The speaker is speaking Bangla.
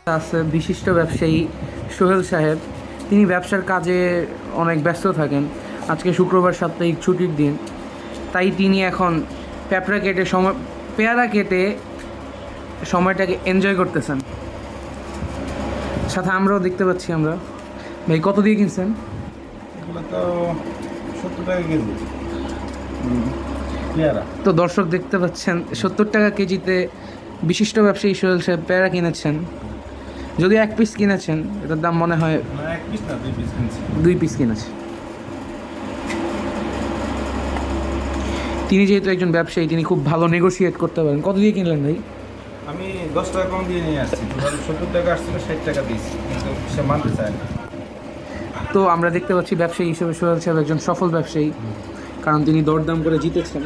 আছে বিশিষ্ট ব্যবসায়ী সোহেল সাহেব। তিনি ব্যবসার কাজে অনেক ব্যস্ত থাকেন। আজকে শুক্রবার সাপ্তাহিক ছুটির দিন, তাই তিনি এখন পেয়ারা কেটে সময়টাকে এনজয় করতেছেন। সাথে আমরাও দেখতে পাচ্ছি। আমরা ভাই কত দিয়ে কিনছেন? এগুলো তো 70 টাকা কেজি পেয়ারা। তো দর্শক দেখতে পাচ্ছেন 70 টাকা কেজিতে বিশিষ্ট ব্যবসায়ী সোহেল সাহেব পেয়ারা কিনেছেন। যদিও এক পিস কিনেছেন, এটার দাম মনে হয় না, এক পিস না, 2 পিস কিনছি। 2 পিস কিনেছে। তিনি যেহেতু একজন ব্যবসায়ী, তিনি খুব ভালো নেগোশিয়েট করতে পারেন। কত দিয়ে কিনলেন ভাই? আমি 10 টাকা কম দিয়ে নিয়ে আসছি। টোটাল 70 টাকা আসছিল, 60 টাকা দিয়েছি, কিন্তু সে মানতে চায় না। তো আমরা দেখতে পাচ্ছি ব্যবসায়ী হিসেবে সোহেল সাহেব একজন সফল ব্যবসায়ী, কারণ তিনি দরদাম করে জিতেছেন।